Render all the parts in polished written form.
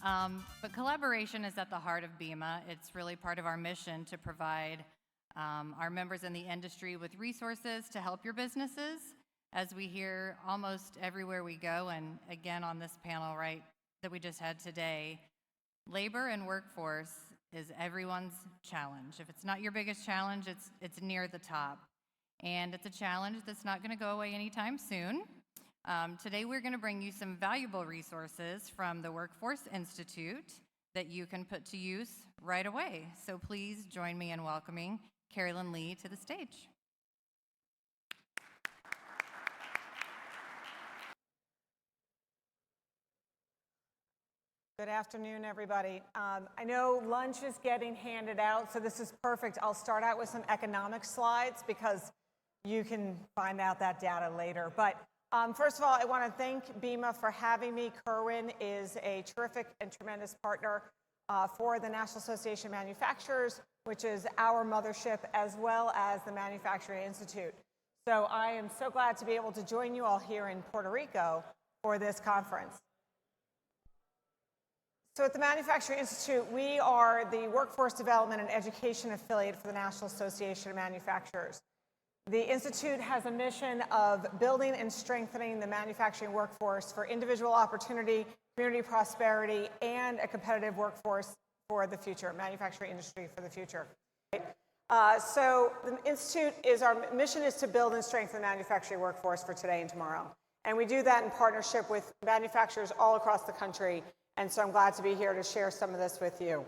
But collaboration is at the heart of BEMA. It's really part of our mission to provide our members in the industry with resources to help your businesses, as we hear almost everywhere we go, and again on this panel, right, that we just had today. Labor and workforce is everyone's challenge. If it's not your biggest challenge, it's near the top. And it's a challenge that's not going to go away anytime soon. Today we're going to bring you some valuable resources from the Workforce Institute that you can put to use right away. So please join me in welcoming Carolyn Lee to the stage. Good afternoon, everybody. I know lunch is getting handed out, so this is perfect. I'll start out with some economic slides because you can find out that data later. But first of all, I want to thank BEMA for having me. Kerwin is a terrific and tremendous partner for the National Association of Manufacturers, which is our mothership, as well as the Manufacturing Institute. So I am so glad to be able to join you all here in Puerto Rico for this conference. So at the Manufacturing Institute, we are the workforce development and education affiliate for the National Association of Manufacturers. The Institute has a mission of building and strengthening the manufacturing workforce for individual opportunity, community prosperity, and a competitive workforce for the future, manufacturing industry for the future. So the Institute our mission is to build and strengthen the manufacturing workforce for today and tomorrow. And we do that in partnership with manufacturers all across the country. And so I'm glad to be here to share some of this with you.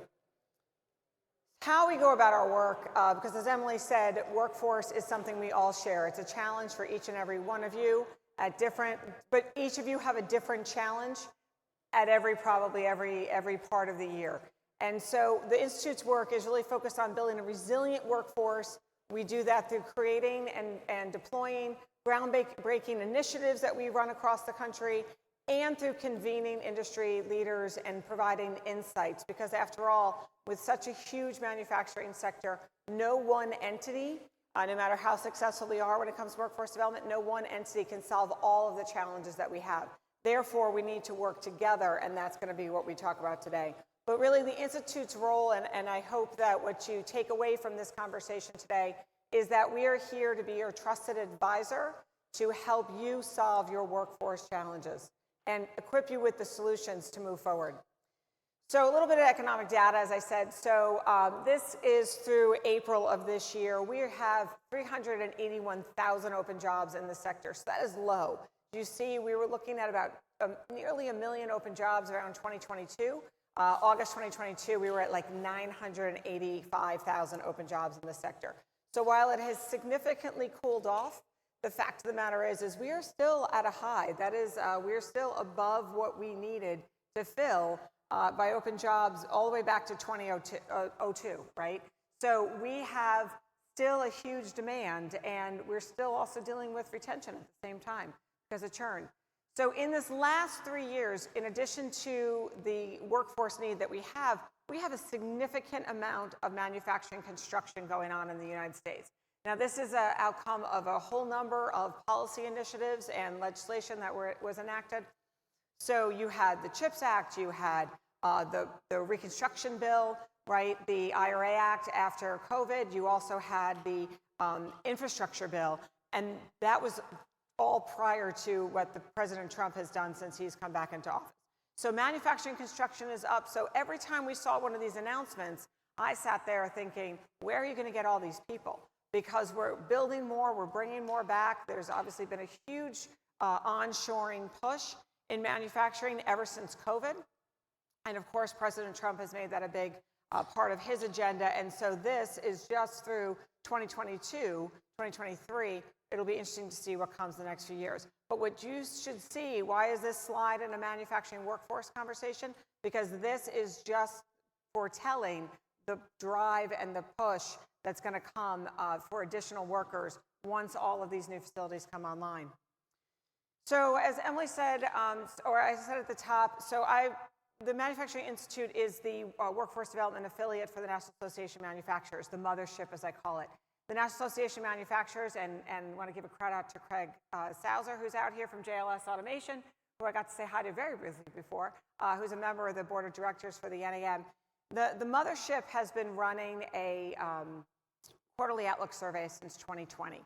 How we go about our work, because as Emily said, workforce is something we all share. It's a challenge for each and every one of you but each of you have a different challenge at probably every part of the year. And so the Institute's work is really focused on building a resilient workforce. We do that through creating and deploying groundbreaking initiatives that we run across the country, and through convening industry leaders and providing insights. Because after all, with such a huge manufacturing sector, no one entity, no matter how successful we are when it comes to workforce development, no one entity can solve all of the challenges that we have. Therefore, we need to work together, and that's going to be what we talk about today. But really, the Institute's role, and I hope that what you take away from this conversation today, is that we are here to be your trusted advisor to help you solve your workforce challenges and equip you with the solutions to move forward. So a little bit of economic data, as I said. So this is through April of this year. We have 381,000 open jobs in the sector, so that is low. You see, we were looking at about nearly 1 million open jobs around 2022. August 2022, we were at like 985,000 open jobs in the sector. So while it has significantly cooled off, the fact of the matter is we are still at a high. That is, we're still above what we needed to fill by open jobs all the way back to 2002, right? So we have still a huge demand, and we're still also dealing with retention at the same time because of churn. So in this last 3 years, in addition to the workforce need that we have a significant amount of manufacturing construction going on in the United States. Now, this is an outcome of a whole number of policy initiatives and legislation that was enacted. So you had the CHIPS Act, you had the Reconstruction Bill, right? The IRA Act after COVID. You also had the Infrastructure Bill, and that was all prior to what the President Trump has done since he's come back into office. So manufacturing construction is up. So every time we saw one of these announcements, I sat there thinking, where are you going to get all these people? Because we're building more, we're bringing more back. There's obviously been a huge onshoring push in manufacturing ever since COVID. And of course, President Trump has made that a big part of his agenda. And so this is just through 2022, 2023. It'll be interesting to see what comes the next few years. But what you should see, why is this slide in a manufacturing workforce conversation? Because this is just foretelling the drive and the push that's going to come for additional workers once all of these new facilities come online. So as Emily said, or I said at the top, the Manufacturing Institute is the workforce development affiliate for the National Association of Manufacturers, the mothership as I call it. The National Association of Manufacturers, and want to give a credit out to Craig Sauser, who's out here from JLS Automation, who I got to say hi to very briefly before, who's a member of the board of directors for the NAM. The mothership has been running a quarterly outlook survey since 2020.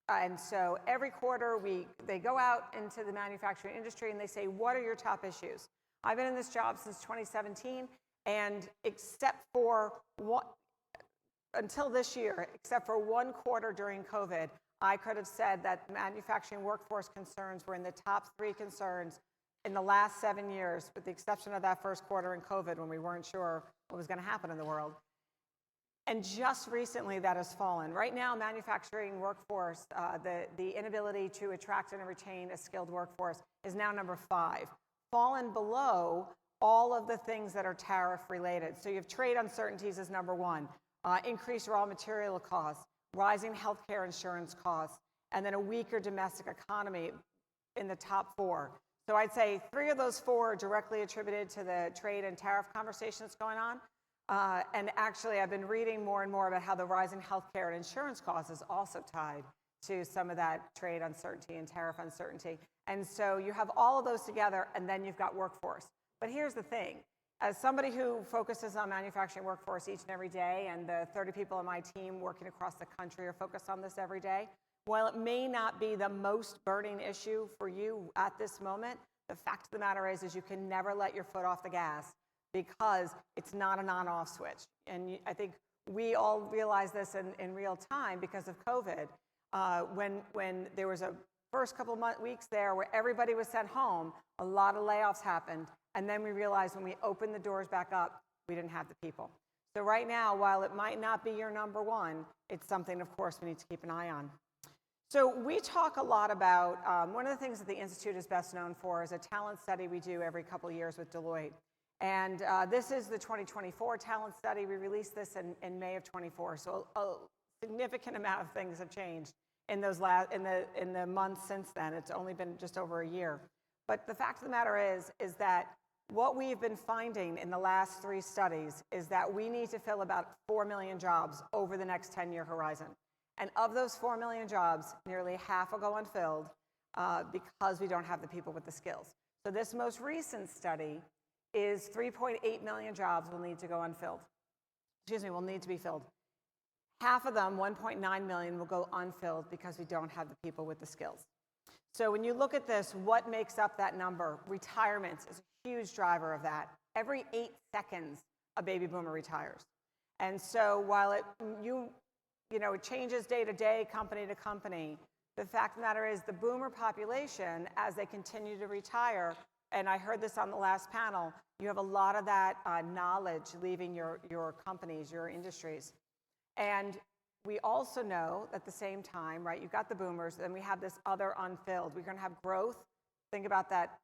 And so every quarter, they go out into the manufacturing industry and they say, what are your top issues? I've been in this job since 2017, and until this year, except for one quarter during COVID, I could have said that manufacturing workforce concerns were in the top 3 concerns in the last 7 years, with the exception of that first quarter in COVID when we weren't sure what was going to happen in the world. And just recently that has fallen. Right now, manufacturing workforce, the inability to attract and retain a skilled workforce is now number 5, fallen below all of the things that are tariff related. So you have trade uncertainties as number 1, increased raw material costs, rising healthcare insurance costs, and then a weaker domestic economy in the top 4. So I'd say 3 of those 4 are directly attributed to the trade and tariff conversation that's going on. And actually, I've been reading more and more about how the rise in healthcare and insurance costs is also tied to some of that trade uncertainty and tariff uncertainty. And so you have all of those together, and then you've got workforce. But here's the thing. As somebody who focuses on manufacturing workforce each and every day, and the 30 people on my team working across the country are focused on this every day, while it may not be the most burning issue for you at this moment, the fact of the matter is you can never let your foot off the gas, because it's not an on-off switch. And I think we all realize this in real time because of COVID. When there was a first couple weeks there where everybody was sent home, a lot of layoffs happened. And then we realized when we opened the doors back up, we didn't have the people. So right now, while it might not be your number 1, it's something, of course, we need to keep an eye on. So we talk a lot about, one of the things that the Institute is best known for is a talent study we do every couple of years with Deloitte. And this is the 2024 talent study. We released this in May of 24. So a significant amount of things have changed in those in the months since then. It's only been just over a year. But the fact of the matter is that what we've been finding in the last 3 studies is that we need to fill about 4 million jobs over the next 10-year horizon. And of those 4 million jobs, nearly half will go unfilled because we don't have the people with the skills. So this most recent study is 3.8 million jobs will need to go unfilled. Will need to be filled. Half of them, 1.9 million, will go unfilled because we don't have the people with the skills. So when you look at this, what makes up that number? Retirements is a huge driver of that. Every 8 seconds, a baby boomer retires. And so while it changes day to day, company to company, the fact of the matter is the boomer population, as they continue to retire, and I heard this on the last panel, you have a lot of that knowledge leaving your companies, your industries. And we also know at the same time, right, you've got the boomers, then we have this other unfilled. We're going to have growth. Think about that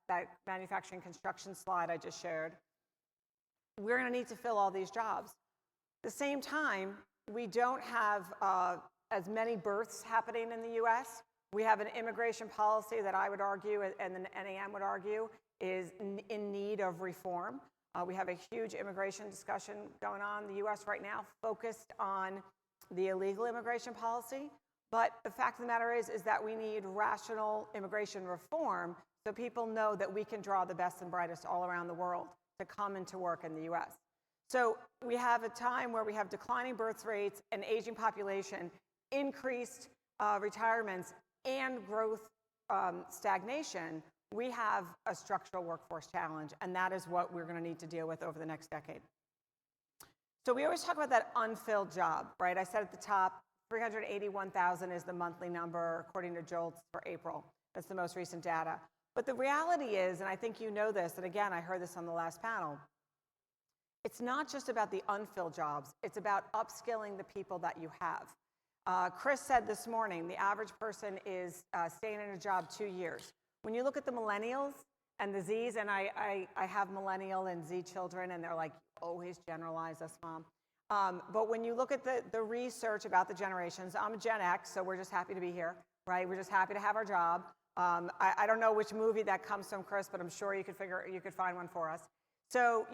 manufacturing construction slide I just shared. We're going to need to fill all these jobs. At the same time, we don't have as many births happening in the U.S. We have an immigration policy that I would argue, and the NAM would argue, is in need of reform. We have a huge immigration discussion going on in the U.S. right now, focused on the illegal immigration policy. But the fact of the matter is that we need rational immigration reform so people know that we can draw the best and brightest all around the world to come into work in the U.S. So we have a time where we have declining birth rates, an aging population, increased retirements, and growth stagnation. We have a structural workforce challenge, and that is what we're going to need to deal with over the next decade. So we always talk about that unfilled job, right? I said at the top, 381,000 is the monthly number according to JOLTS for April. That's the most recent data. But the reality is, and I think you know this, and again, I heard this on the last panel, it's not just about the unfilled jobs. It's about upskilling the people that you have. Chris said this morning, the average person is staying in a job 2 years. When you look at the millennials and the Zs, and I have millennial and Z children, and they're like, always generalize us, Mom. But when you look at the research about the generations, I'm a Gen X, so we're just happy to be here, right? We're just happy to have our job. I don't know which movie that comes from, Chris, but I'm sure you could find one for us. So,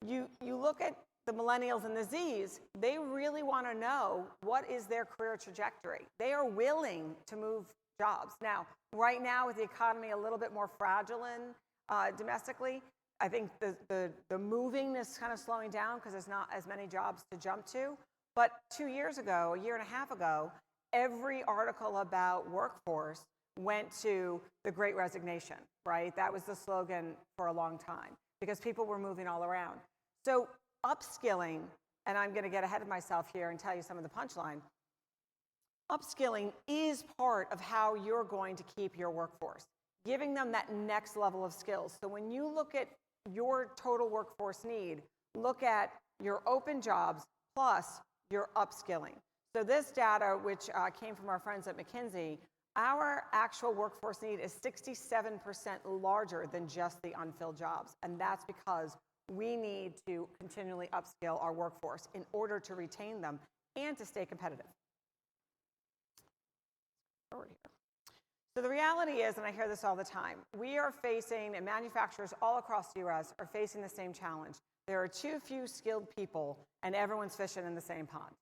you look at the millennials and the Zs, they really want to know what is their career trajectory. They are willing to move jobs. Now, right now with the economy a little bit more fragile in domestically, I think the moving is kind of slowing down because there's not as many jobs to jump to. But 2 years ago, a year and a half ago, every article about workforce went to the Great Resignation, right? That was the slogan for a long time because people were moving all around. So upskilling, and I'm going to get ahead of myself here and tell you some of the punchline, upskilling is part of how you're going to keep your workforce, giving them that next level of skills. So when you look at your total workforce need, look at your open jobs plus your upskilling. So this data, which came from our friends at McKinsey, our actual workforce need is 67% larger than just the unfilled jobs. And that's because we need to continually upskill our workforce in order to retain them and to stay competitive. Forward here. So the reality is, and I hear this all the time, we are facing, and manufacturers all across the US are facing the same challenge. There are too few skilled people and everyone's fishing in the same pond,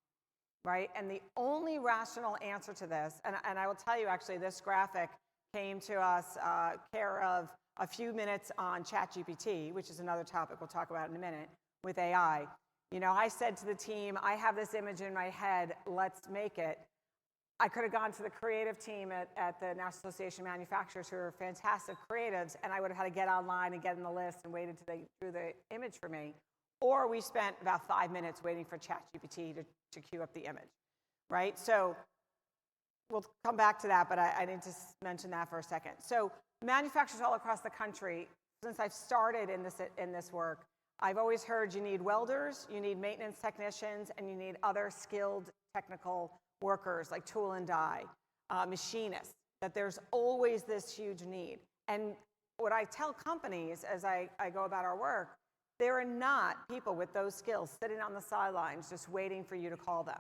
right? And the only rational answer to this, and I will tell you actually, this graphic came to us care of a few minutes on ChatGPT, which is another topic we'll talk about in a minute, with AI. You know, I said to the team, I have this image in my head, let's make it. I could have gone to the creative team at the National Association of Manufacturers, who are fantastic creatives, and I would have had to get online and get in the list and waited until they drew the image for me. Or we spent about 5 minutes waiting for ChatGPT to queue up the image, right? So we'll come back to that, but I need to mention that for a second. So manufacturers all across the country, since I've started in this work, I've always heard you need welders, you need maintenance technicians, and you need other skilled technical workers like tool and die, machinists, that there's always this huge need. And what I tell companies as I go about our work, there are not people with those skills sitting on the sidelines just waiting for you to call them.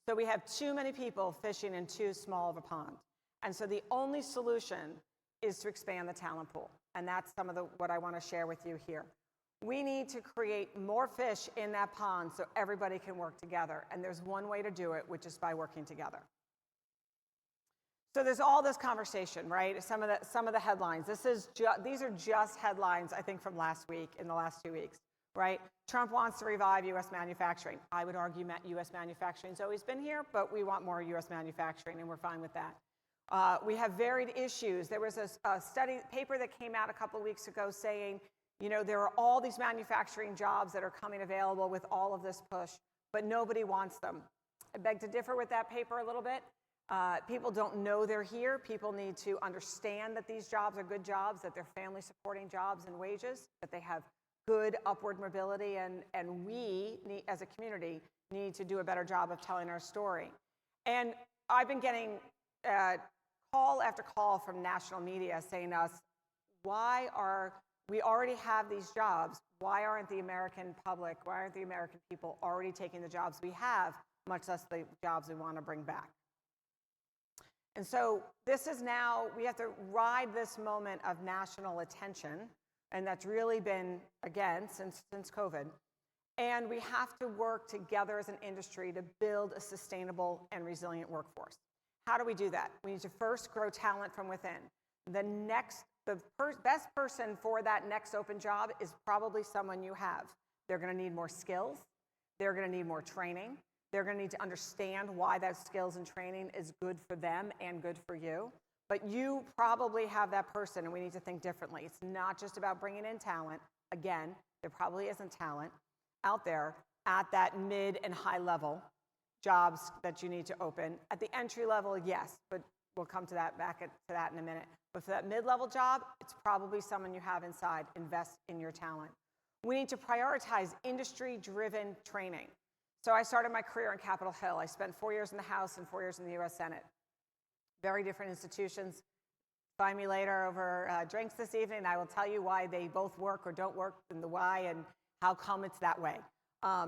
So we have too many people fishing in too small of a pond. And so the only solution is to expand the talent pool. And that's some of what I want to share with you here. We need to create more fish in that pond so everybody can work together. And there's one way to do it, which is by working together. So there's all this conversation, right? Some of the headlines. These are just headlines, I think, from last week, in the last 2 weeks, right? Trump wants to revive U.S. manufacturing. I would argue U.S. manufacturing's always been here, but we want more U.S. manufacturing, and we're fine with that. We have varied issues. There was a paper that came out a couple of weeks ago saying, you know, there are all these manufacturing jobs that are coming available with all of this push, but nobody wants them. I beg to differ with that paper a little bit. People don't know they're here. People need to understand that these jobs are good jobs, that they're family-supporting jobs and wages, that they have good upward mobility, and we, as a community, need to do a better job of telling our story. And I've been getting call after call from national media saying to us, we already have these jobs. Why aren't the American public, why aren't the American people already taking the jobs we have, much less the jobs we want to bring back? And so this is now, we have to ride this moment of national attention, and that's really been, again, since COVID. And we have to work together as an industry to build a sustainable and resilient workforce. How do we do that? We need to first grow talent from within. The best person for that next open job is probably someone you have. They're going to need more skills. They're going to need more training. They're going to need to understand why that skills and training is good for them and good for you. But you probably have that person, and we need to think differently. It's not just about bringing in talent. Again, there probably isn't talent out there at that mid and high level jobs that you need to open. At the entry level, yes, but we'll come to that to that in a minute. But for that mid-level job, it's probably someone you have inside. Invest in your talent. We need to prioritize industry-driven training. So I started my career in Capitol Hill. I spent 4 years in the House and 4 years in the U.S. Senate. Very different institutions. Find me later over drinks this evening, and I will tell you why they both work or don't work, and the why, and how come it's that way. A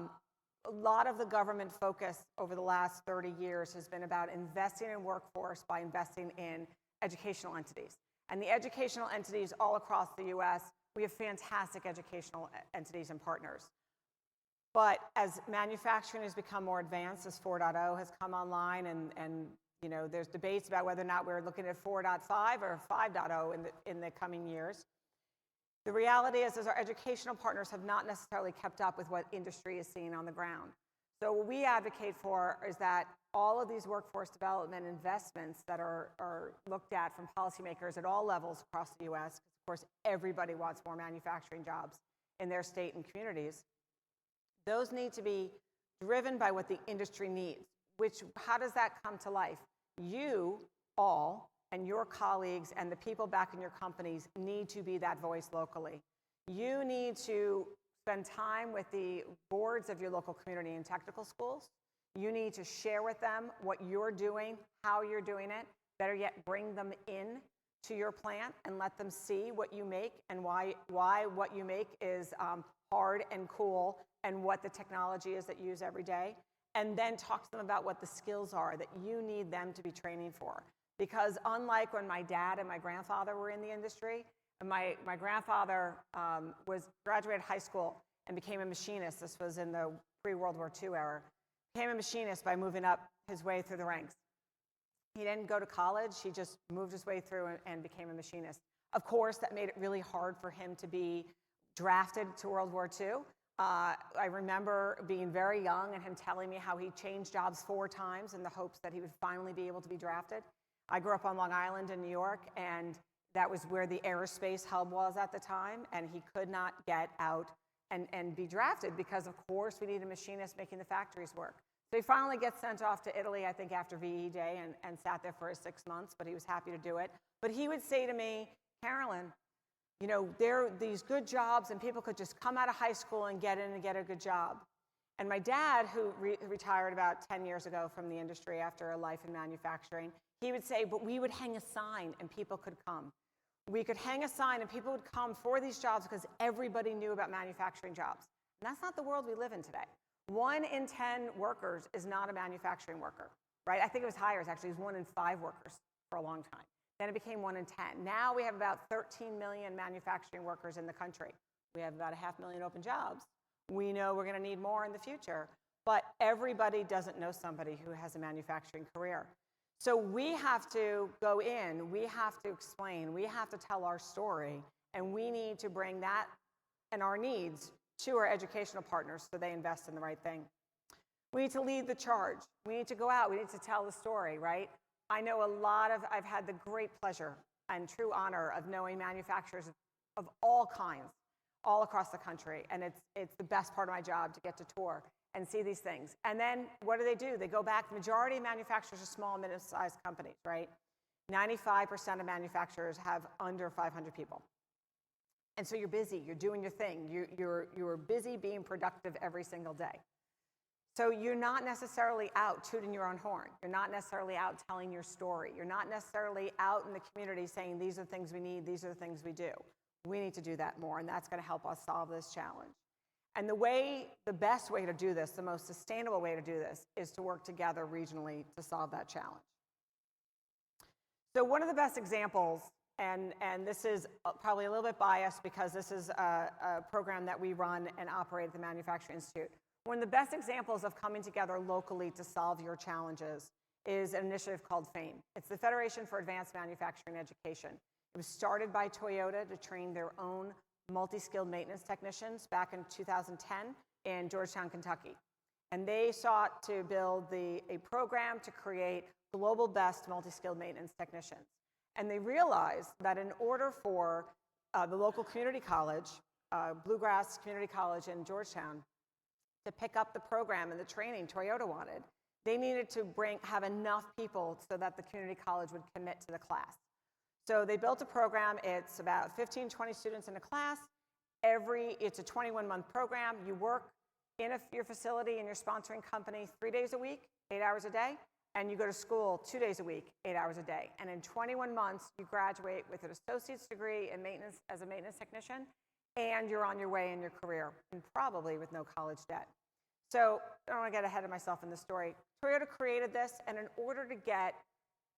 lot of the government focus over the last 30 years has been about investing in workforce by investing in educational entities. And the educational entities all across the U.S., we have fantastic educational entities and partners. But as manufacturing has become more advanced, as 4.0 has come online, and You know, there's debates about whether or not we're looking at 4.5 or 5.0 in the coming years. The reality is our educational partners have not necessarily kept up with what industry is seeing on the ground. So what we advocate for is that all of these workforce development investments that are looked at from policymakers at all levels across the U.S., of course, everybody wants more manufacturing jobs in their state and communities, those need to be driven by what the industry needs. How does that come to life? You all and your colleagues and the people back in your companies need to be that voice locally. You need to spend time with the boards of your local community and technical schools. You need to share with them what you're doing, how you're doing it. Better yet, bring them in to your plant and let them see what you make and why what you make is hard and cool and what the technology is that you use every day. And then talk to them about what the skills are that you need them to be training for. Because unlike when my dad and my grandfather were in the industry, my grandfather graduated high school and became a machinist. This was in the pre-World War II era. Became a machinist by moving up his way through the ranks. He didn't go to college. He just moved his way through and became a machinist. Of course, that made it really hard for him to be drafted to World War II. I remember being very young and him telling me how he changed jobs 4 times in the hopes that he would finally be able to be drafted. I grew up on Long Island in New York, and that was where the aerospace hub was at the time, and he could not get out and be drafted because, of course, we need a machinist making the factories work. So he finally gets sent off to Italy, I think, after VE Day and sat there for 6 months, but he was happy to do it. But he would say to me, Carolyn, you know, there are these good jobs and people could just come out of high school and get in and get a good job. And my dad, who retired about 10 years ago from the industry after a life in manufacturing, he would say, but we would hang a sign and people could come. We could hang a sign and people would come for these jobs because everybody knew about manufacturing jobs. And that's not the world we live in today. 1 in 10 workers is not a manufacturing worker, right? I think it was higher, actually. It was 1 in 5 workers for a long time. Then it became 1 in 10. Now we have about 13 million manufacturing workers in the country. We have about 500,000 open jobs. We know we're going to need more in the future, but everybody doesn't know somebody who has a manufacturing career. So we have to go in, we have to explain, we have to tell our story, and we need to bring that and our needs to our educational partners so they invest in the right thing. We need to lead the charge. We need to go out, we need to tell the story, right? I know I've had the great pleasure and true honor of knowing manufacturers of all kinds all across the country, and it's the best part of my job to get to tour and see these things. And then what do? They go back. The majority of manufacturers are small and medium-sized companies, right? 95% of manufacturers have under 500 people. And so you're busy, you're doing your thing, you're busy being productive every single day. So you're not necessarily out tooting your own horn. You're not necessarily out telling your story. You're not necessarily out in the community saying these are the things we need, these are the things we do. We need to do that more, and that's going to help us solve this challenge. And the best way to do this, the most sustainable way to do this, is to work together regionally to solve that challenge. So one of the best examples, and this is probably a little bit biased because this is a program that we run and operate at the Manufacturing Institute. One of the best examples of coming together locally to solve your challenges is an initiative called FAME. It's the Federation for Advanced Manufacturing Education. It was started by Toyota to train their own multi-skilled maintenance technicians back in 2010 in Georgetown, Kentucky. And they sought to build a program to create global best multi-skilled maintenance technicians. And they realized that in order for the local community college, Bluegrass Community College in Georgetown, to pick up the program and the training Toyota wanted, they needed to have enough people so that the community college would commit to the class. So they built a program. It's about 15, 20 students in a class. It's a 21-month program. You work in your facility in your sponsoring company 3 days a week, 8 hours a day, and you go to school 2 days a week, 8 hours a day. And in 21 months, you graduate with an associate's degree in maintenance as a maintenance technician, and you're on your way in your career, and probably with no college debt. So I don't want to get ahead of myself in the story. Toyota created this, and in order to get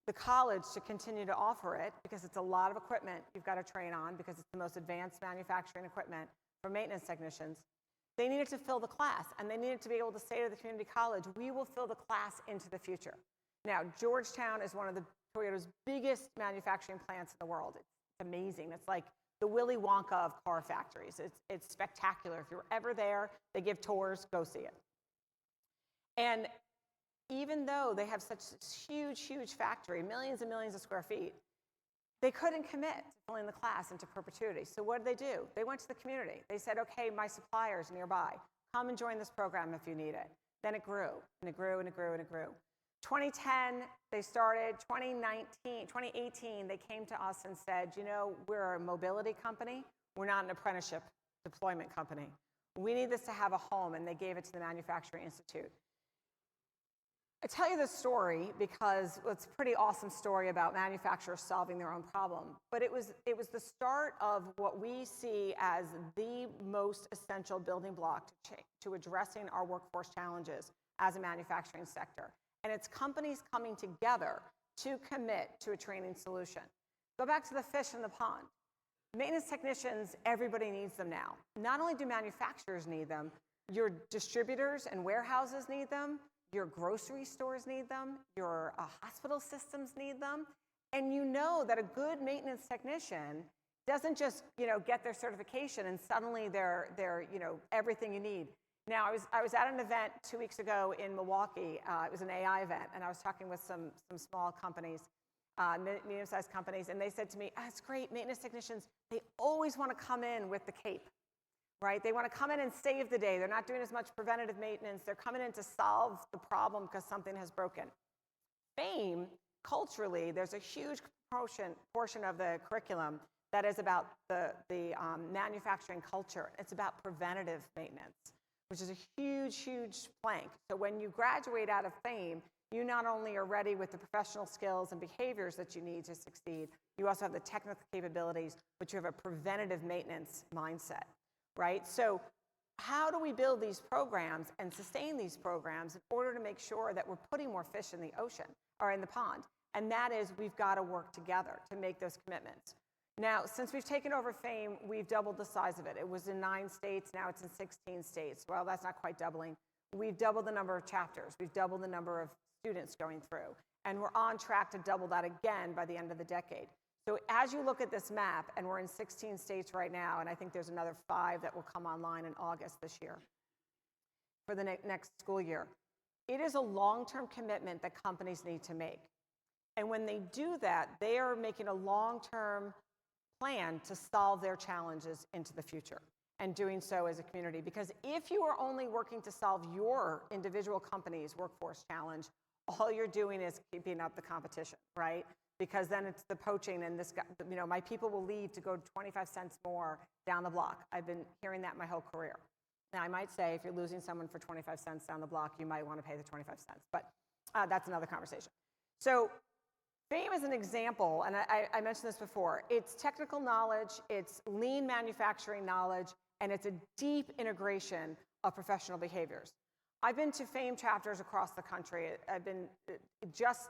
the college to continue to offer it, because it's a lot of equipment you've got to train on, because it's the most advanced manufacturing equipment for maintenance technicians, they needed to fill the class, and they needed to be able to say to the community college, we will fill the class into the future. Now, Georgetown is one of the Toyota's biggest manufacturing plants in the world. It's amazing. It's like the Willy Wonka of car factories. It's spectacular. If you're ever there, they give tours, go see it. And even though they have such a huge factory, millions and millions of square feet, they couldn't commit to filling the class into perpetuity. So what did they do? They went to the community. They said, okay, my supplier's nearby. Come and join this program if you need it. Then it grew, and it grew, and it grew, and it grew. 2010, they started. 2018, they came to us and said, you know, we're a mobility company. We're not an apprenticeship deployment company. We need this to have a home, and they gave it to the Manufacturing Institute. I tell you this story because it's a pretty awesome story about manufacturers solving their own problem. But it was the start of what we see as the most essential building block to addressing our workforce challenges as a manufacturing sector. And it's companies coming together to commit to a training solution. Go back to the fish in the pond. Maintenance technicians, everybody needs them now. Not only do manufacturers need them, your distributors and warehouses need them, your grocery stores need them, your hospital systems need them, and you know that a good maintenance technician doesn't just get their certification and suddenly they're everything you need. Now I was at an event 2 weeks ago in Milwaukee. It was an AI event, and I was talking with some small companies, medium-sized companies, and they said to me, "It's great, maintenance technicians. They always want to come in with the cape." Right? They want to come in and save the day. They're not doing as much preventative maintenance. They're coming in to solve the problem because something has broken. FAME, culturally, there's a huge portion of the curriculum that is about the manufacturing culture. It's about preventative maintenance, which is a huge plank. So when you graduate out of FAME, you not only are ready with the professional skills and behaviors that you need to succeed, you also have the technical capabilities, but you have a preventative maintenance mindset. Right? So how do we build these programs and sustain these programs in order to make sure that we're putting more fish in the ocean or in the pond? And that is, we've got to work together to make those commitments. Now, since we've taken over FAME, we've doubled the size of it. It was in 9 states, now it's in 16 states. Well, that's not quite doubling. We've doubled the number of chapters. We've doubled the number of students going through. And we're on track to double that again by the end of the decade. So as you look at this map, and we're in 16 states right now, and I think there's another 5 that will come online in August this year for the next school year, it is a long-term commitment that companies need to make. And when they do that, they are making a long-term plan to solve their challenges into the future, and doing so as a community. Because if you are only working to solve your individual company's workforce challenge, all you're doing is keeping up the competition, right? Because then it's the poaching, and this guy, my people will leave to go 25 cents more down the block. I've been hearing that my whole career. Now, I might say if you're losing someone for 25 cents down the block, you might want to pay the 25 cents, but that's another conversation. So FAME is an example, and I mentioned this before. It's technical knowledge, it's lean manufacturing knowledge, and it's a deep integration of professional behaviors. I've been to FAME chapters across the country. I've been just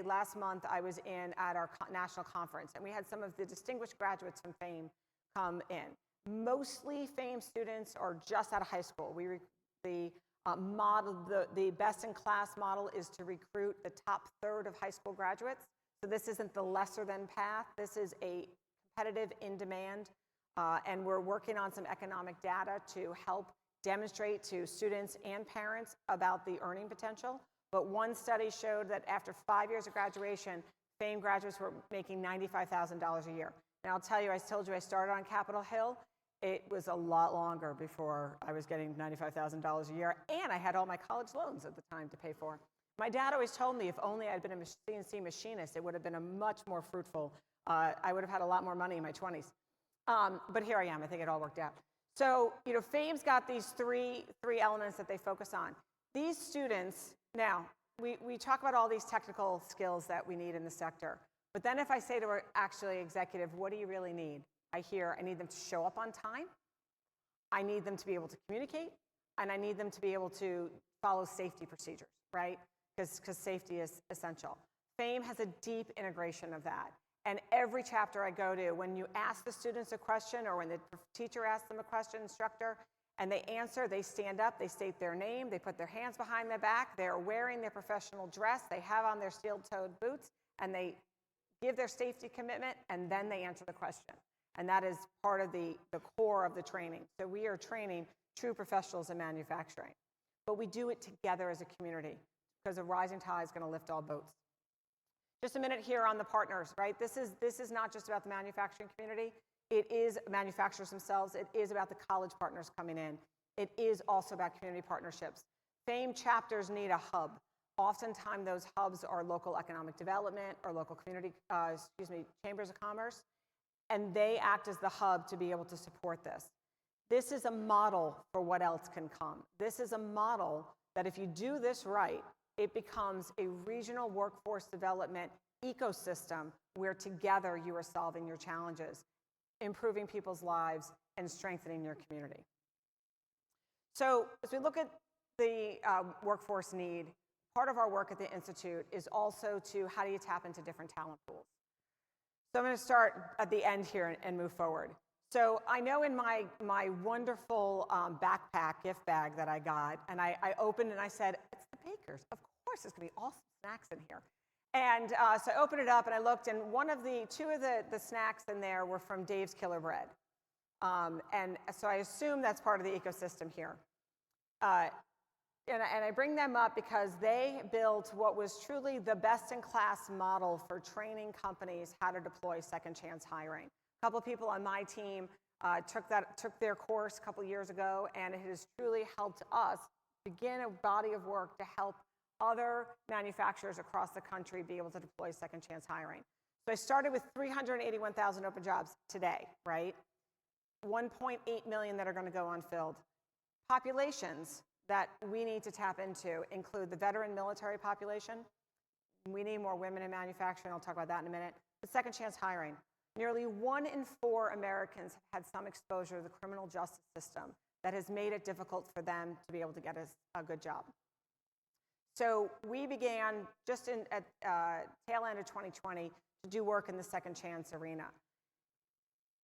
last month, I was at our national conference, and we had some of the distinguished graduates from FAME come in. Mostly FAME students are just out of high school. The best-in-class model is to recruit the top third of high school graduates. So this isn't the lesser-than path. This is a competitive in-demand, and we're working on some economic data to help demonstrate to students and parents about the earning potential. But one study showed that after 5 years of graduation, FAME graduates were making $95,000 a year. Now, I'll tell you, I told you I started on Capitol Hill. It was a lot longer before I was getting $95,000 a year, and I had all my college loans at the time to pay for. My dad always told me if only I'd been a CNC machinist, it would have been a much more fruitful, I would have had a lot more money in my 20s. But here I am. I think it all worked out. So, FAME's got these three elements that they focus on. These students, now, we talk about all these technical skills that we need in the sector. But then if I say to an executive, what do you really need? I need them to show up on time. I need them to be able to communicate. And I need them to be able to follow safety procedures, right? Because safety is essential. FAME has a deep integration of that. And every chapter I go to, when you ask the students a question or when the teacher asks them a question, instructor, And they answer, they stand up, they state their name, they put their hands behind their back, they're wearing their professional dress, they have on their steel-toed boots, and they give their safety commitment, and then they answer the question. And that is part of the core of the training. So we are training true professionals in manufacturing. But we do it together as a community, because a rising tide is going to lift all boats. Just a minute here on the partners, right? This is not just about the manufacturing community. It is manufacturers themselves. It is about the college partners coming in. It is also about community partnerships. FAME chapters need a hub. Oftentimes those hubs are local economic development or local community, chambers of commerce, and they act as the hub to be able to support this. This is a model for what else can come. This is a model that if you do this right, it becomes a regional workforce development ecosystem where together you are solving your challenges, improving people's lives, and strengthening your community. So as we look at the workforce need, part of our work at the Institute is also to how do you tap into different talent pools. So I'm going to start at the end here and move forward. So I know in my wonderful backpack gift bag that I got, and I opened and I said, it's the bakers. Of course there's going to be awesome snacks in here. And so I opened it up and I looked, and two of the snacks in there were from Dave's Killer Bread. And so I assume that's part of the ecosystem here. And I bring them up because they built what was truly the best-in-class model for training companies how to deploy second chance hiring. A couple of people on my team took their course a couple of years ago, and it has truly helped us begin a body of work to help other manufacturers across the country be able to deploy second chance hiring. So I started with 381,000 open jobs today, right? 1.8 million that are going to go unfilled. Populations that we need to tap into include the veteran military population. We need more women in manufacturing. I'll talk about that in a minute. The second chance hiring. Nearly 1 in 4 Americans have had some exposure to the criminal justice system that has made it difficult for them to be able to get a good job. So we began just at tail end of 2020 to do work in the second chance arena.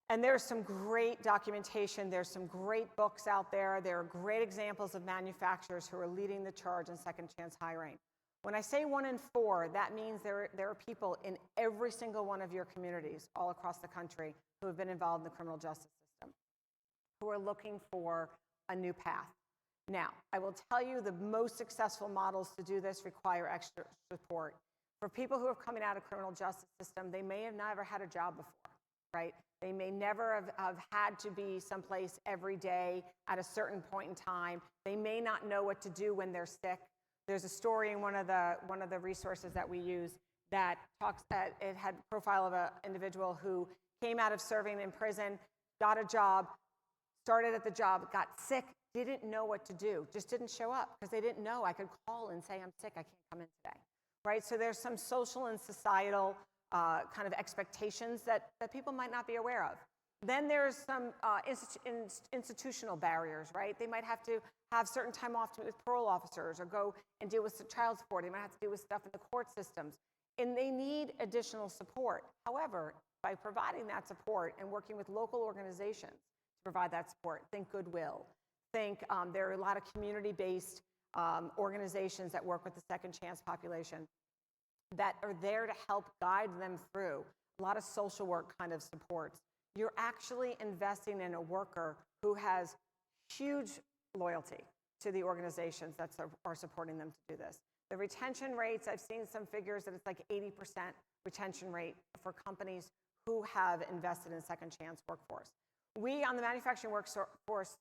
And there's some great documentation. There's some great books out there. There are great examples of manufacturers who are leading the charge in second chance hiring. When I say 1 in 4, that means there are people in every single one of your communities all across the country who have been involved in the criminal justice system, who are looking for a new path. Now, I will tell you the most successful models to do this require extra support. For people who are coming out of criminal justice system, they may have never had a job before, right? They may never have had to be someplace every day at a certain point in time. They may not know what to do when they're sick. There's a story in one of the resources that we use that talks it had a profile of an individual who came out of serving in prison, got a job, started at the job, got sick, didn't know what to do, just didn't show up because they didn't know. I could call and say, I'm sick, I can't come in today, right? So there's some social and societal kind of expectations that people might not be aware of. Then there's some institutional barriers, right? They might have to have certain time off to meet with parole officers or go and deal with child support. They might have to deal with stuff in the court systems. And they need additional support. However, by providing that support and working with local organizations to provide that support, think Goodwill, think there are a lot of community-based organizations that work with the second chance population that are there to help guide them through. A lot of social work kind of supports. You're actually investing in a worker who has huge loyalty to the organizations that are supporting them to do this. The retention rates, I've seen some figures that it's like 80% retention rate for companies who have invested in second chance workforce. We, on the Manufacturing Workforce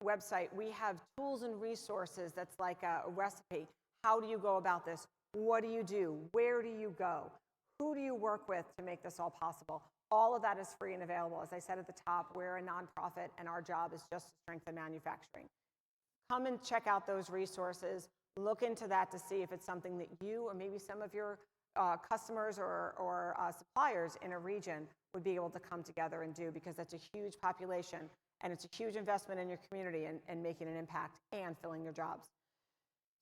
website, we have tools and resources that's like a recipe. How do you go about this? What do you do? Where do you go? Who do you work with to make this all possible? All of that is free and available. As I said at the top, we're a nonprofit, and our job is just to strengthen manufacturing. Come and check out those resources. Look into that to see if it's something that you or maybe some of your customers or suppliers in a region would be able to come together and do, because that's a huge population, and it's a huge investment in your community and making an impact and filling your jobs.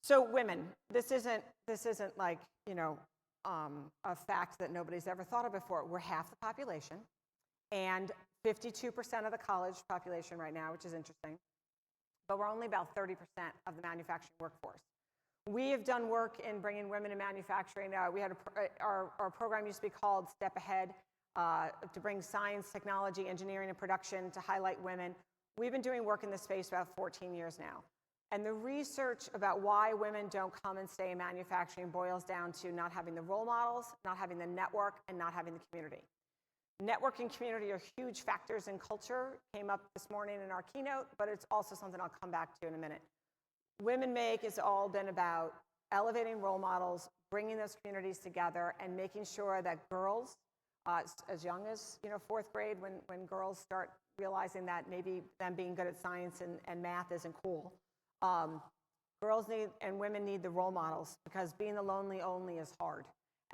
So women, this isn't like, you know, a fact that nobody's ever thought of before. We're half the population, and 52% of the college population right now, which is interesting. but we're only about 30% of the manufacturing workforce. We have done work in bringing women in manufacturing. We had our program used to be called Step Ahead, to bring science, technology, engineering, and production to highlight women. We've been doing work in this space about 14 years now. And the research about why women don't come and stay in manufacturing boils down to not having the role models, not having the network, and not having the community. Network and community are huge factors in culture. Came up this morning in our keynote, but it's also something I'll come back to in a minute. Women Make has all been about elevating role models, bringing those communities together, and making sure that girls, as young as fourth grade, when girls start realizing that maybe them being good at science and math isn't cool, girls need and women need the role models, because being the lonely only is hard.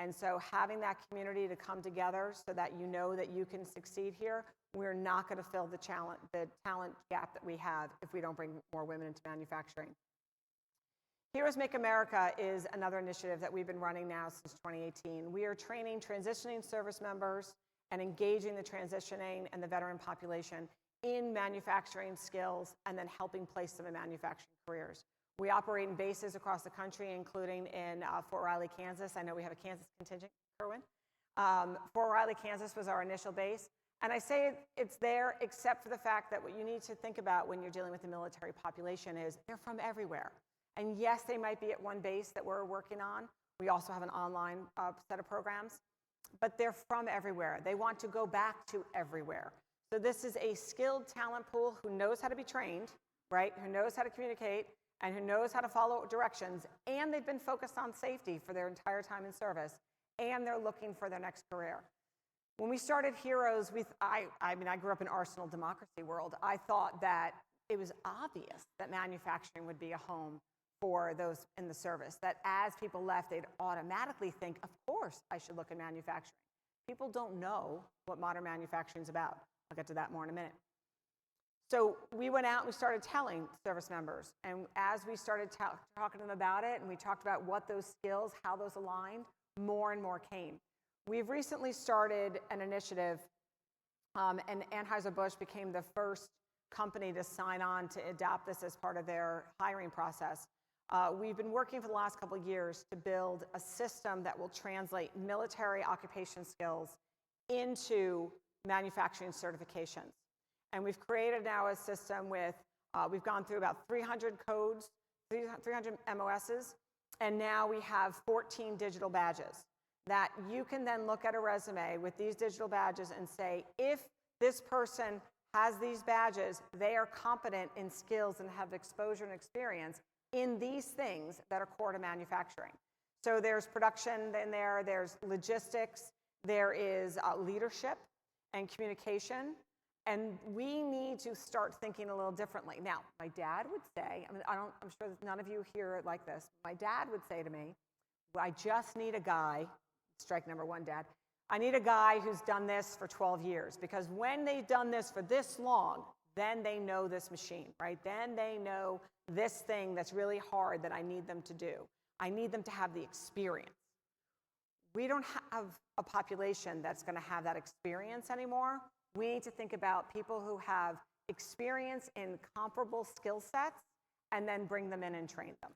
And so having that community to come together so that you know that you can succeed here, we're not going to fill the talent gap that we have if we don't bring more women into manufacturing. Heroes Make America is another initiative that we've been running now since 2018. We are training transitioning service members and engaging the transitioning and the veteran population in manufacturing skills, and then helping place them in manufacturing careers. We operate in bases across the country, including in Fort Riley, Kansas. I know we have a Kansas contingent, Kerwin. Fort Riley, Kansas was our initial base. And I say it's there except for the fact that what you need to think about when you're dealing with the military population is they're from everywhere. And yes, they might be at one base that we're working on. We also have an online set of programs. But they're from everywhere. They want to go back to everywhere. So this is a skilled talent pool who knows how to be trained, right? Who knows how to communicate, and who knows how to follow directions, and they've been focused on safety for their entire time in service, and they're looking for their next career. When we started Heroes, I grew up in Arsenal democracy world. I thought that it was obvious that manufacturing would be a home for those in the service, that as people left, they'd automatically think, of course, I should look at manufacturing. People don't know what modern manufacturing is about. I'll get to that more in a minute. So we went out and we started telling service members, and as we started talking to them about it, and we talked about what those skills, how those aligned, more and more came. We've recently started an initiative, and Anheuser-Busch became the first company to sign on to adopt this as part of their hiring process. We've been working for the last couple of years to build a system that will translate military occupation skills into manufacturing certifications. And we've created now a system with, we've gone through about 300 codes, 300 MOSs, and now we have 14 digital badges that you can then look at a resume with these digital badges and say, if this person has these badges, they are competent in skills and have exposure and experience in these things that are core to manufacturing. So there's production in there, there's logistics, there is leadership and communication, and we need to start thinking a little differently. Now, my dad would say, I'm sure that none of you hear it like this, my dad would say to me, I just need a guy, strike number one, Dad, I need a guy who's done this for 12 years, because when they've done this for this long, then they know this machine, right? Then they know this thing that's really hard that I need them to do. I need them to have the experience. We don't have a population that's going to have that experience anymore. We need to think about people who have experience in comparable skill sets and then bring them in and train them.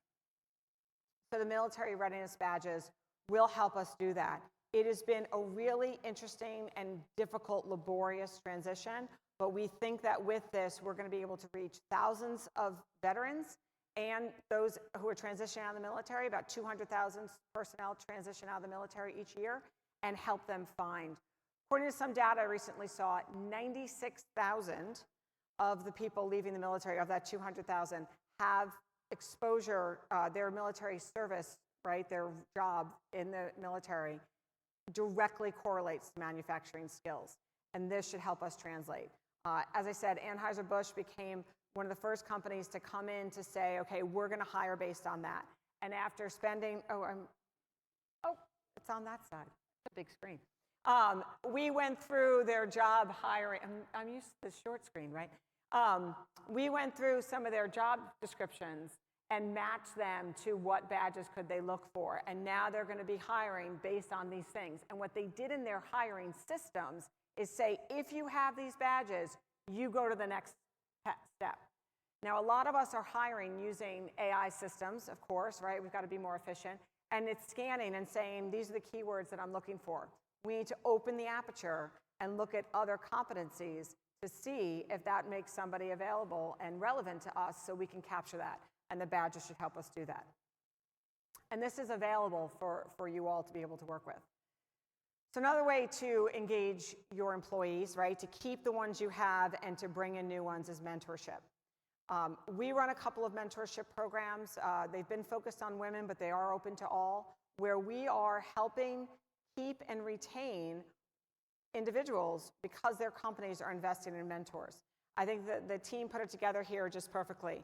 So the military readiness badges will help us do that. It has been a really interesting and difficult, laborious transition, but we think that with this, we're going to be able to reach thousands of veterans and those who are transitioning out of the military, about 200,000 personnel transition out of the military each year, and help them find. According to some data I recently saw, 96,000 of the people leaving the military, of that 200,000, have exposure, their military service, right, their job in the military directly correlates to manufacturing skills. And this should help us translate. As I said, Anheuser-Busch became one of the first companies to come in to say, okay, we're going to hire based on that. And after spending, it's on that side, a big screen. We went through their job hiring. I'm used to the short screen, right? We went through some of their job descriptions and matched them to what badges could they look for. And now they're going to be hiring based on these things. And what they did in their hiring systems is say, if you have these badges, you go to the next step. Now, a lot of us are hiring using AI systems, of course, right? We've got to be more efficient. And it's scanning and saying, these are the keywords that I'm looking for. We need to open the aperture and look at other competencies to see if that makes somebody available and relevant to us so we can capture that. And the badges should help us do that. And this is available for you all to be able to work with. So another way to engage your employees, right, to keep the ones you have and to bring in new ones is mentorship. We run a couple of mentorship programs. They've been focused on women, but they are open to all, where we are helping keep and retain individuals because their companies are investing in mentors. I think that the team put it together here just perfectly.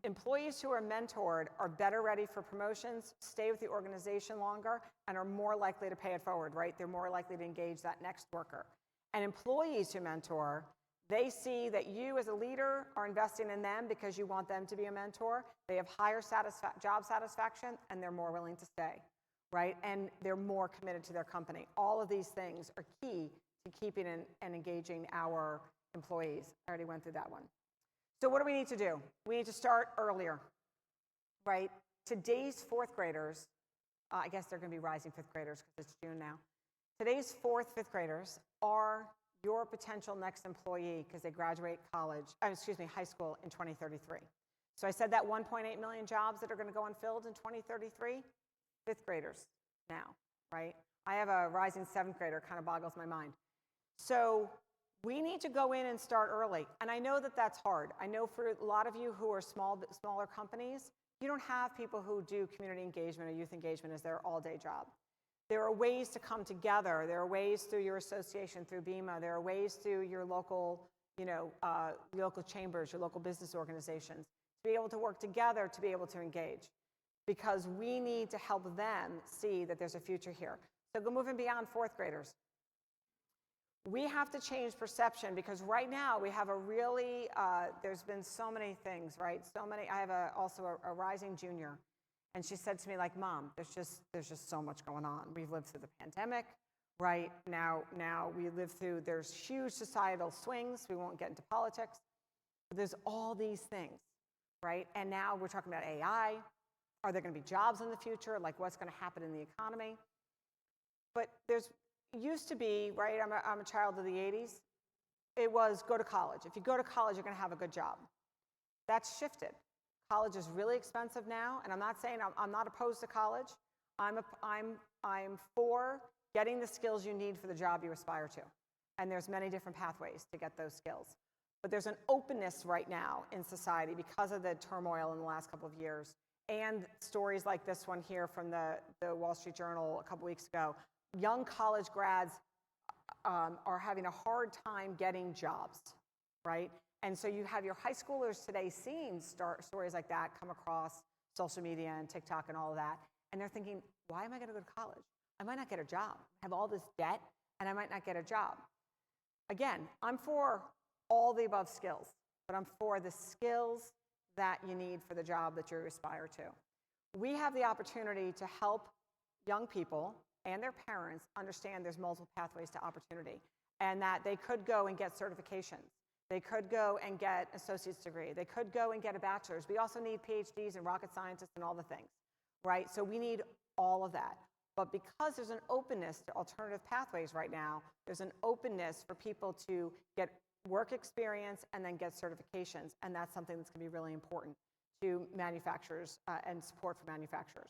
Employees who are mentored are better ready for promotions, stay with the organization longer, and are more likely to pay it forward, right? They're more likely to engage that next worker. And employees who mentor, they see that you as a leader are investing in them because you want them to be a mentor. They have higher job satisfaction, and they're more willing to stay, right? And they're more committed to their company. All of these things are key to keeping and engaging our employees. I already went through that one. So what do we need to do? We need to start earlier, right? Today's fourth graders, I guess they're going to be rising fifth graders because it's June now. Today's fifth graders are your potential next employee because they graduate high school in 2033. So I said that 1.8 million jobs that are going to go unfilled in 2033, fifth graders now, right? I have a rising seventh grader, kind of boggles my mind. So we need to go in and start early. And I know that that's hard. I know for a lot of you who are smaller companies, you don't have people who do community engagement or youth engagement as their all-day job. There are ways to come together. There are ways through your association, through BEMA. There are ways through your local, local chambers, your local business organizations, to be able to work together to be able to engage. Because we need to help them see that there's a future here. So go moving beyond fourth graders. We have to change perception because right now we have a really, there's been so many things, right? So many, I have also a rising junior. And she said to me, like, Mom, there's just so much going on. We've lived through the pandemic, right? Now we live through, there's huge societal swings. We won't get into politics. But there's all these things, right? And now we're talking about AI. Are there going to be jobs in the future? Like, what's going to happen in the economy? But there's used to be, right? I'm a child of the 80s. It was go to college. If you go to college, you're going to have a good job. That's shifted. College is really expensive now, and I'm not saying I'm not opposed to college. I'm for getting the skills you need for the job you aspire to, and there's many different pathways to get those skills. But there's an openness right now in society because of the turmoil in the last couple of years, and stories like this one here from the Wall Street Journal a couple weeks ago. Young college grads are having a hard time getting jobs, right? And so you have your high schoolers today seeing stories like that come across social media and TikTok and all of that. And they're thinking, why am I going to go to college? I might not get a job. I have all this debt, and I might not get a job. Again, I'm for all the above skills, but I'm for the skills that you need for the job that you aspire to. We have the opportunity to help young people and their parents understand there's multiple pathways to opportunity and that they could go and get certifications. They could go and get an associate's degree. They could go and get a bachelor's. We also need PhDs and rocket scientists and all the things, right? So we need all of that. But because there's an openness to alternative pathways right now, there's an openness for people to get work experience and then get certifications. And that's something that's going to be really important to manufacturers and support for manufacturers.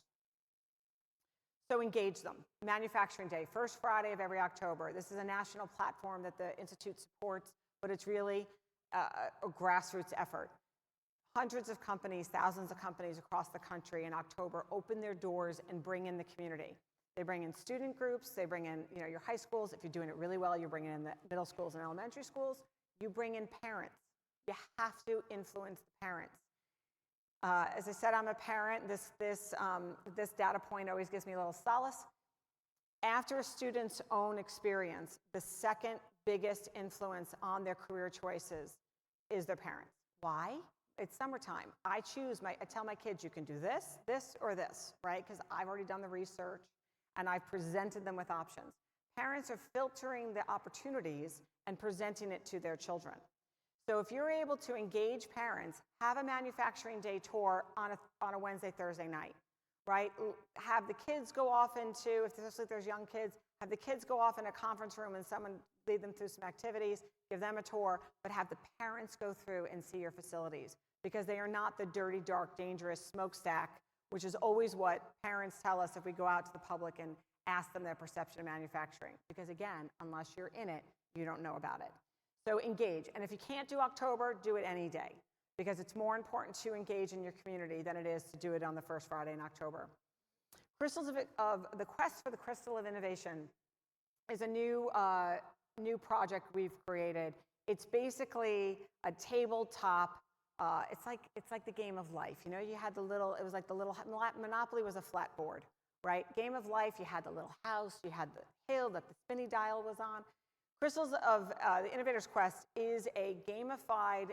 So engage them. Manufacturing Day, first Friday of every October. This is a national platform that the Institute supports, but it's really a grassroots effort. Hundreds of companies, thousands of companies across the country in October open their doors and bring in the community. They bring in student groups, they bring in your high schools. If you're doing it really well, you're bringing in the middle schools and elementary schools. You bring in parents. You have to influence the parents. As I said, I'm a parent. This data point always gives me a little solace. After a student's own experience, the second biggest influence on their career choices is their parents. Why? It's summertime. I tell my kids, you can do this, this, or this, right? Because I've already done the research and I've presented them with options. Parents are filtering the opportunities and presenting it to their children. So if you're able to engage parents, have a manufacturing day tour on a Wednesday, Thursday night, right? Have the kids go off into, especially if there's young kids, have the kids go off in a conference room and someone lead them through some activities, give them a tour, but have the parents go through and see your facilities, because they are not the dirty, dark, dangerous smokestack, which is always what parents tell us if we go out to the public and ask them their perception of manufacturing. Because again, unless you're in it, you don't know about it. So engage. And if you can't do October, do it any day, because it's more important to engage in your community than it is to do it on the first Friday in October. Crystals of the Quest for the Crystal of Innovation is a new project we've created. It's basically a tabletop. It's like the game of life. You know, you had it was like the little Monopoly was a flat board, right? Game of life. You had the little house. You had the hill that the spinny dial was on. Crystals of the Innovator's Quest is a gamified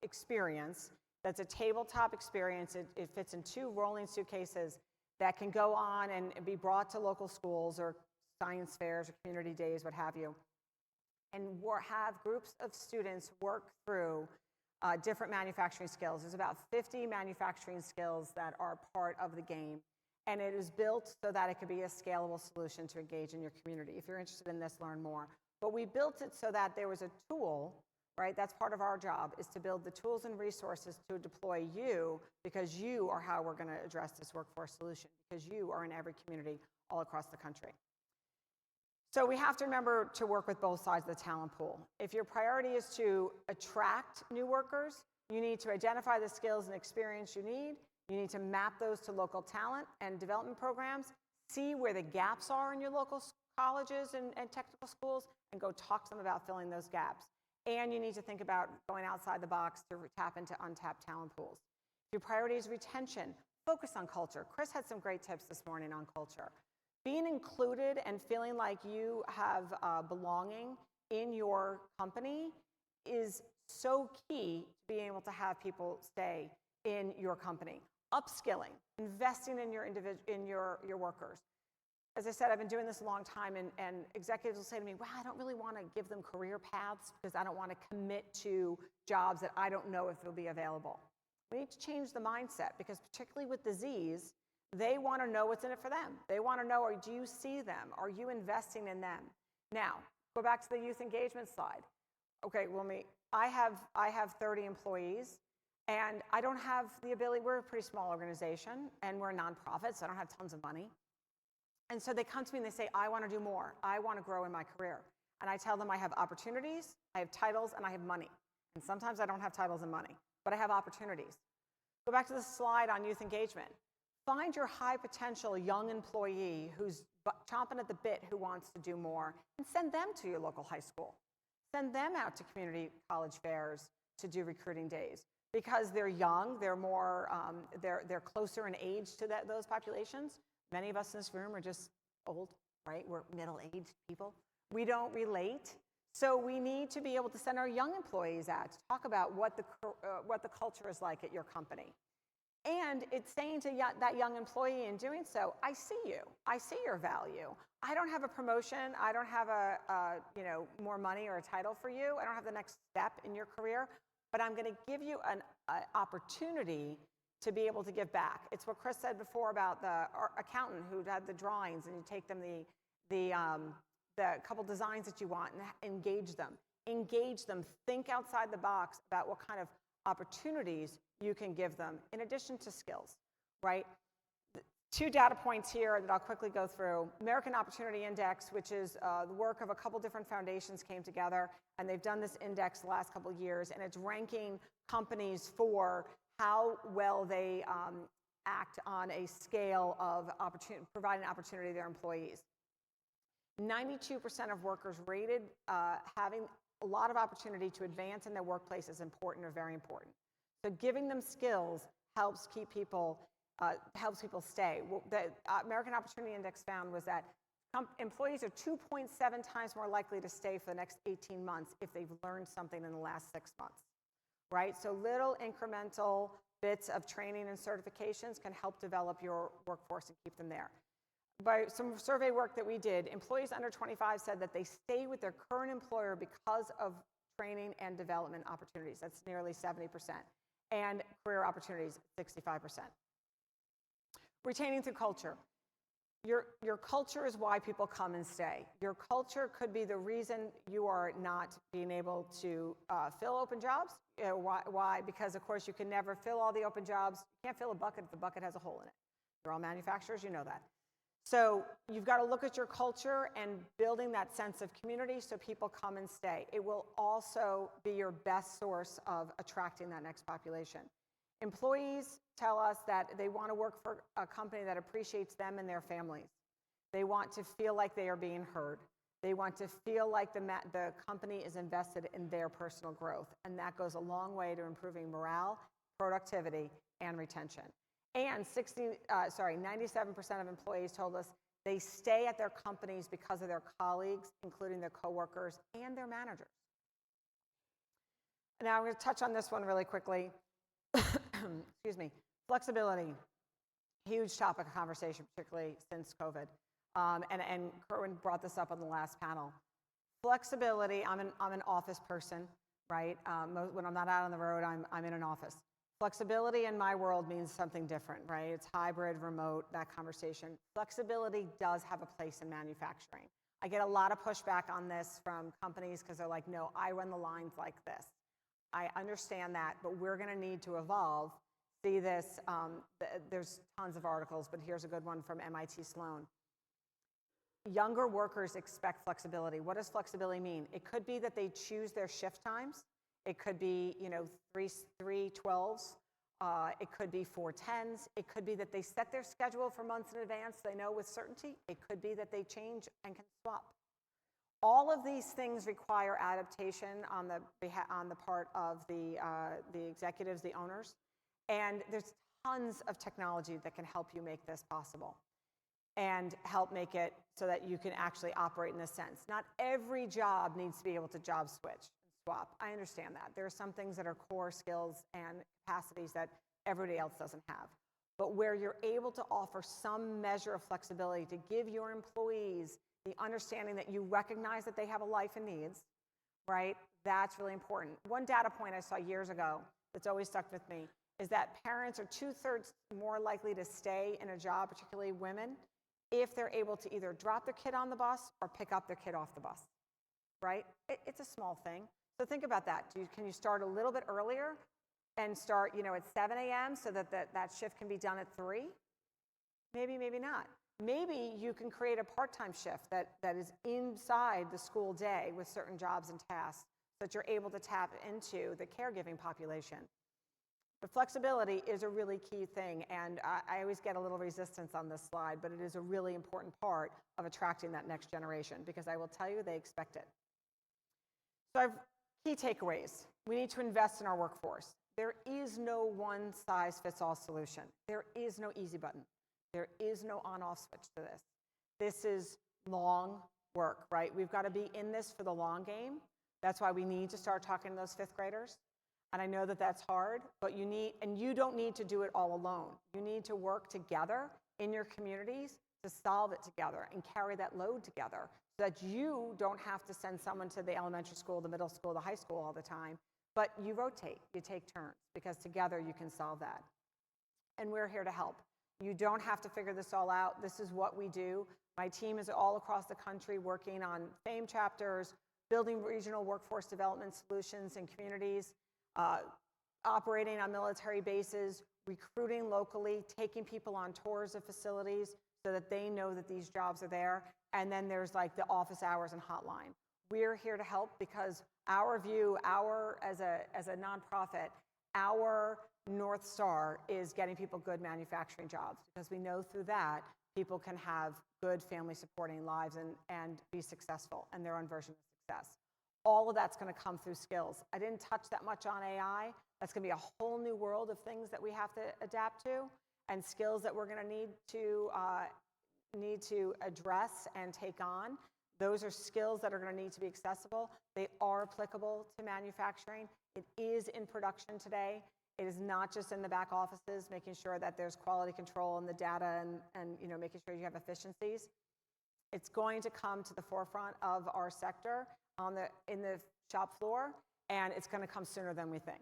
experience that's a tabletop experience. It fits in 2 rolling suitcases that can go on and be brought to local schools or science fairs or community days, what have you, and have groups of students work through different manufacturing skills. There's about 50 manufacturing skills that are part of the game, and it is built so that it could be a scalable solution to engage in your community. If you're interested in this, learn more. But we built it so that there was a tool, right? That's part of our job, is to build the tools and resources to deploy you, because you are how we're going to address this workforce solution, because you are in every community all across the country. So we have to remember to work with both sides of the talent pool. If your priority is to attract new workers, you need to identify the skills and experience you need. You need to map those to local talent and development programs, see where the gaps are in your local colleges and technical schools, and go talk to them about filling those gaps. And you need to think about going outside the box to tap into untapped talent pools. If your priority is retention, focus on culture. Chris had some great tips this morning on culture. Being included and feeling like you have belonging in your company is so key to being able to have people stay in your company. Upskilling, investing in your workers. As I said, I've been doing this a long time, and executives will say to me, well, I don't really want to give them career paths because I don't want to commit to jobs that I don't know if they'll be available. We need to change the mindset, because particularly with the Zs, they want to know what's in it for them. They want to know, or do you see them? Are you investing in them? Now, go back to the youth engagement slide. Okay, well, I have 30 employees, and I don't have the ability. We're a pretty small organization, and we're a nonprofit, so I don't have tons of money. And so they come to me and they say, I want to do more. I want to grow in my career. And I tell them I have opportunities, I have titles, and I have money. And sometimes I don't have titles and money, but I have opportunities. Go back to the slide on youth engagement. Find your high potential young employee who's chomping at the bit, who wants to do more, and send them to your local high school. Send them out to community college fairs to do recruiting days, because they're young, they're more, they're closer in age to those populations. Many of us in this room are just old, right? We're middle-aged people. We don't relate. So we need to be able to send our young employees out to talk about what the culture is like at your company. And it's saying to that young employee in doing so, I see you. I see your value. I don't have a promotion. I don't have more money or a title for you. I don't have the next step in your career. But I'm going to give you an opportunity to be able to give back. It's what Chris said before about the accountant who had the drawings, and you take them the couple designs that you want and engage them. Engage them. Think outside the box about what kind of opportunities you can give them in addition to skills, right? 2 data points here that I'll quickly go through. American Opportunity Index, which is the work of a couple different foundations came together, and they've done this index the last couple of years, and it's ranking companies for how well they act on a scale of providing opportunity to their employees. 92% of workers rated having a lot of opportunity to advance in their workplace is important or very important. So giving them skills helps keep people stay. The American Opportunity Index found was that employees are 2.7 times more likely to stay for the next 18 months if they've learned something in the last 6 months, right? So little incremental bits of training and certifications can help develop your workforce and keep them there. By some survey work that we did, employees under 25 said that they stay with their current employer because of training and development opportunities. That's nearly 70%. And career opportunities, 65%. Retaining through culture. Your culture is why people come and stay. Your culture could be the reason you are not being able to fill open jobs. Why? Because, of course, you can never fill all the open jobs. You can't fill a bucket if the bucket has a hole in it. You're all manufacturers, you know that. So you've got to look at your culture and building that sense of community so people come and stay. It will also be your best source of attracting that next population. Employees tell us that they want to work for a company that appreciates them and their families. They want to feel like they are being heard. They want to feel like the company is invested in their personal growth. And that goes a long way to improving morale, productivity, and retention. And 97% of employees told us they stay at their companies because of their colleagues, including their coworkers and their managers. Now I'm going to touch on this one really quickly. Excuse me. Flexibility, huge topic of conversation, particularly since COVID. And Kerwin brought this up on the last panel. Flexibility, I'm an office person, right? When I'm not out on the road, I'm in an office. Flexibility in my world means something different, right? It's hybrid, remote, that conversation. Flexibility does have a place in manufacturing. I get a lot of pushback on this from companies because they're like, no, I run the lines like this. I understand that, but we're going to need to evolve. See this, there's tons of articles, but here's a good one from MIT Sloan. Younger workers expect flexibility. What does flexibility mean? It could be that they choose their shift times. It could be, 3 12s. It could be 4 10s. It could be that they set their schedule for months in advance. They know with certainty. It could be that they change and can swap. All of these things require adaptation on the part of the executives, the owners, and there's tons of technology that can help you make this possible and help make it so that you can actually operate in this sense. Not every job needs to be able to job switch and swap. I understand that. There are some things that are core skills and capacities that everybody else doesn't have. But where you're able to offer some measure of flexibility to give your employees the understanding that you recognize that they have a life and needs, right? That's really important. One data point I saw years ago that's always stuck with me is that parents are 2/3 more likely to stay in a job, particularly women, if they're able to either drop their kid on the bus or pick up their kid off the bus, right? It's a small thing. So think about that. Can you start a little bit earlier and start, at 7 a.m. so that shift can be done at 3? Maybe, maybe not. Maybe you can create a part-time shift that is inside the school day with certain jobs and tasks so that you're able to tap into the caregiving population. The flexibility is a really key thing, and I always get a little resistance on this slide, but it is a really important part of attracting that next generation because I will tell you they expect it. So I have key takeaways. We need to invest in our workforce. There is no one-size-fits-all solution. There is no easy button. There is no on-off switch to this. This is long work, right? We've got to be in this for the long game. That's why we need to start talking to those fifth graders. And I know that that's hard, but you don't need to do it all alone. You need to work together in your communities to solve it together and carry that load together so that you don't have to send someone to the elementary school, the middle school, the high school all the time, but you rotate, you take turns, because together you can solve that. And we're here to help. You don't have to figure this all out. This is what we do. My team is all across the country working on FAME chapters, building regional workforce development solutions in communities, operating on military bases, recruiting locally, taking people on tours of facilities so that they know that these jobs are there. And then there's like the office hours and hotline. We're here to help because our view, as a nonprofit, our North Star is getting people good manufacturing jobs because we know through that people can have good family supporting lives and be successful in their own version of success. All of that's going to come through skills. I didn't touch that much on AI. That's going to be a whole new world of things that we have to adapt to and skills that we're going to need to address and take on. Those are skills that are going to need to be accessible. They are applicable to manufacturing. It is in production today. It is not just in the back offices, making sure that there's quality control in the data and making sure you have efficiencies. It's going to come to the forefront of our sector in the shop floor, and it's going to come sooner than we think.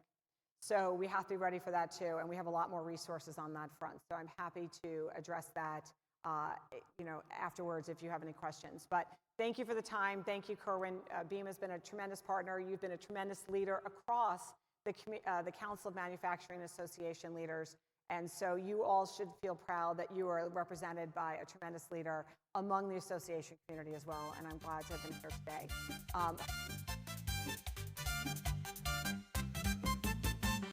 So we have to be ready for that too, and we have a lot more resources on that front. So I'm happy to address that, afterwards if you have any questions. But thank you for the time. Thank you, Kerwin. BEMA has been a tremendous partner. You've been a tremendous leader across the Council of Manufacturing Association leaders. And so you all should feel proud that you are represented by a tremendous leader among the association community as well. And I'm glad to have been here today.